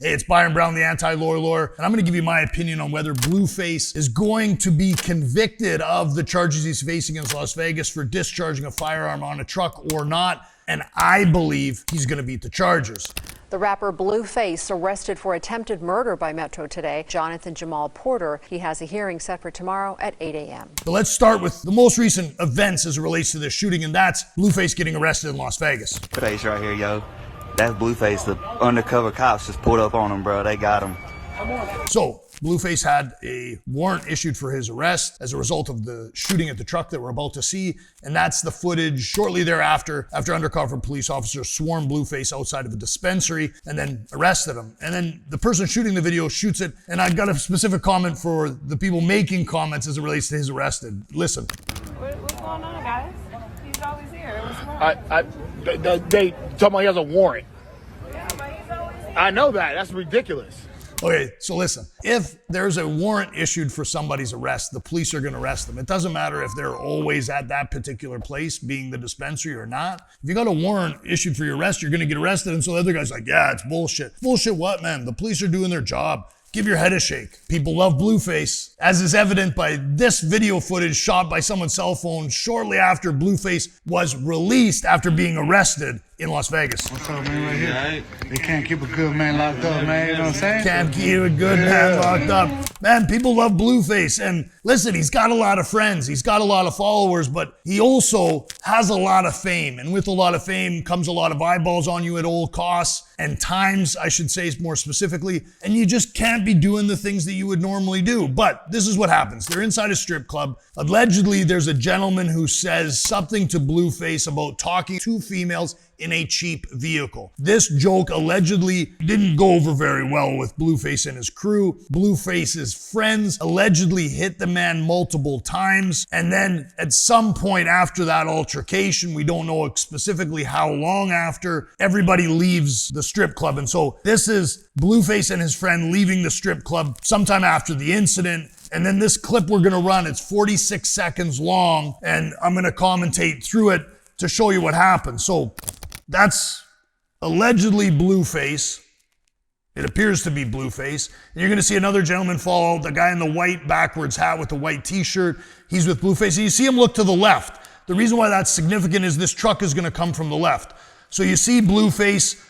Hey, it's Byron Brown, the anti-lawyer, and I'm going to give you my opinion on whether Blueface is going to be convicted of the charges he's facing in Las Vegas for discharging a firearm on a truck or not, and I believe he's going to beat the charges. The rapper Blueface arrested for attempted murder by Metro today. Jonathan Jamal Porter. He has a hearing set for tomorrow at 8 a.m. So let's start with the most recent events as it relates to this shooting, and that's Blueface getting arrested in Las Vegas. Face right here, yo. That's Blueface. The undercover cops just pulled up on him, bro. They got him. So Blueface had a warrant issued for his arrest as a result of the shooting at the truck that we're about to see. And that's the footage shortly thereafter, after undercover police officers swarmed Blueface outside of a dispensary and then arrested him. And then the person shooting the video shoots it. And I've got a specific comment for the people making comments as it relates to his arrested. Listen. What's going on, guys? He's always here. What's wrong? They talking about he has a warrant. Yeah, but he's always here. I know that. That's ridiculous. Okay, so listen, if there's a warrant issued for somebody's arrest, the police are going to arrest them. It doesn't matter if they're always at that particular place, being the dispensary or not. If you got a warrant issued for your arrest, you're going to get arrested. And so the other guy's like, yeah, it's bullshit. Bullshit what, man? The police are doing their job. Give your head a shake. People love Blueface, as is evident by this video footage shot by someone's cell phone shortly after Blueface was released after being arrested in Las Vegas. What's up, man, right here? They can't keep a good man locked up, man, you know what I'm saying? Can't keep a good man locked up. Man, people love Blueface. And listen, he's got a lot of friends. He's got a lot of followers, but he also has a lot of fame. And with a lot of fame comes a lot of eyeballs on you at all costs and times, I should say more specifically. And you just can't be doing the things that you would normally do. But this is what happens. They're inside a strip club. Allegedly, there's a gentleman who says something to Blueface about talking to females in a cheap vehicle. This joke allegedly didn't go over very well with Blueface and his crew. Blueface's friends allegedly hit the man multiple times. And then at some point after that altercation, we don't know specifically how long after, everybody leaves the strip club. And so this is Blueface and his friend leaving the strip club sometime after the incident. And then this clip we're gonna run, it's 46 seconds long, and I'm gonna commentate through it to show you what happened. So that's allegedly Blueface. It appears to be Blueface. And you're going to see another gentleman follow, the guy in the white backwards hat with the white t-shirt. He's with Blueface. And you see him look to the left. The reason why that's significant is this truck is going to come from the left. So you see Blueface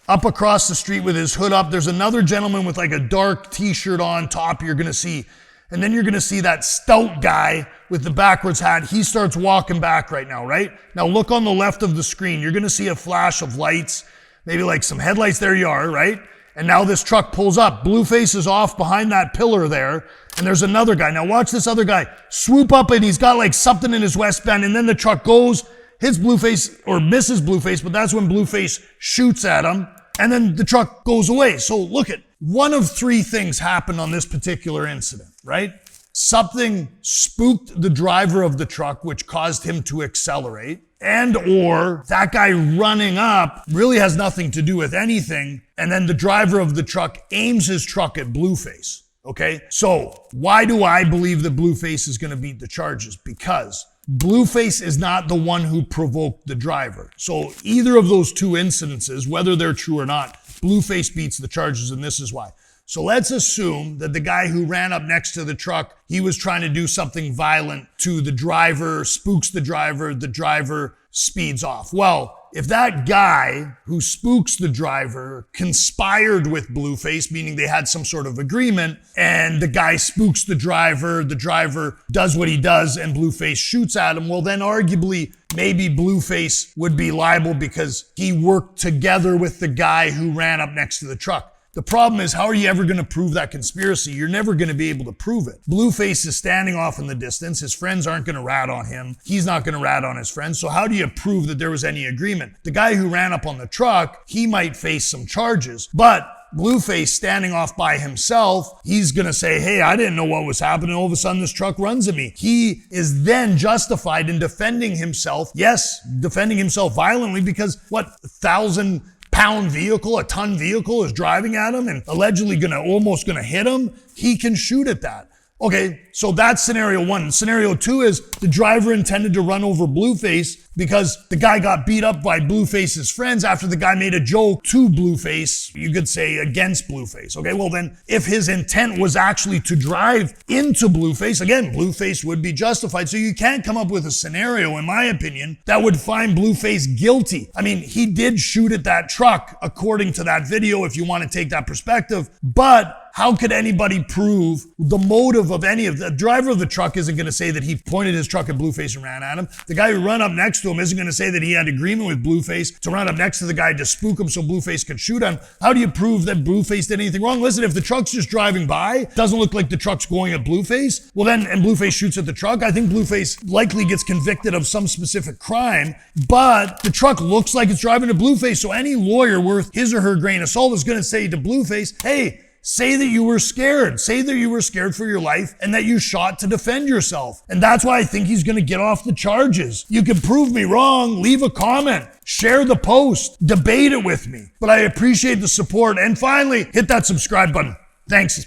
up across the street with his hood up. There's another gentleman with like a dark t-shirt on top you're going to see. And then you're going to see that stout guy with the backwards hat. He starts walking back right now, right? Now look on the left of the screen. You're going to see a flash of lights, maybe like some headlights. There you are, right? And now this truck pulls up. Blueface is off behind that pillar there. And there's another guy. Now watch this other guy swoop up and he's got like something in his waistband. And then the truck goes, hits Blueface or misses Blueface, but that's when Blueface shoots at him. And then the truck goes away. So look at one of three things happened on this particular incident, right? Something spooked the driver of the truck, which caused him to accelerate, and or that guy running up really has nothing to do with anything. And then the driver of the truck aims his truck at Blueface. Okay. So why do I believe that Blueface is going to beat the charges? Because Blueface is not the one who provoked the driver. So either of those two incidences, whether they're true or not, Blueface beats the charges, and this is why. So let's assume that the guy who ran up next to the truck, he was trying to do something violent to the driver, spooks the driver speeds off. Well, if that guy who spooks the driver conspired with Blueface, meaning they had some sort of agreement, and the guy spooks the driver does what he does, and Blueface shoots at him, well then arguably maybe Blueface would be liable because he worked together with the guy who ran up next to the truck. The problem is, how are you ever going to prove that conspiracy? You're never going to be able to prove it. Blueface is standing off in the distance. His friends aren't going to rat on him. He's not going to rat on his friends. So how do you prove that there was any agreement? The guy who ran up on the truck, he might face some charges, but Blueface standing off by himself, he's going to say, hey, I didn't know what was happening. All of a sudden, this truck runs at me. He is then justified in defending himself. Yes, defending himself violently because what, 1,000-pound vehicle, a ton vehicle is driving at him and allegedly almost gonna hit him. He can shoot at that. Okay, so that's scenario one. Scenario two is the driver intended to run over Blueface because the guy got beat up by Blueface's friends after the guy made a joke to Blueface, you could say against Blueface. Okay, well then, if his intent was actually to drive into Blueface, again, Blueface would be justified. So you can't come up with a scenario, in my opinion, that would find Blueface guilty. I mean, he did shoot at that truck, according to that video, if you want to take that perspective, but how could anybody prove the motive of any of the driver of the truck isn't going to say that he pointed his truck at Blueface and ran at him. The guy who ran up next to him isn't going to say that he had agreement with Blueface to run up next to the guy to spook him so Blueface could shoot him. How do you prove that Blueface did anything wrong? Listen, if the truck's just driving by, doesn't look like the truck's going at Blueface, well then, and Blueface shoots at the truck, I think Blueface likely gets convicted of some specific crime, but the truck looks like it's driving to Blueface, so any lawyer worth his or her grain of salt is going to say to Blueface, hey, say that you were scared. Say that you were scared for your life and that you shot to defend yourself. And that's why I think he's going to get off the charges. You can prove me wrong. Leave a comment. Share the post. Debate it with me. But I appreciate the support. And finally, hit that subscribe button. Thanks.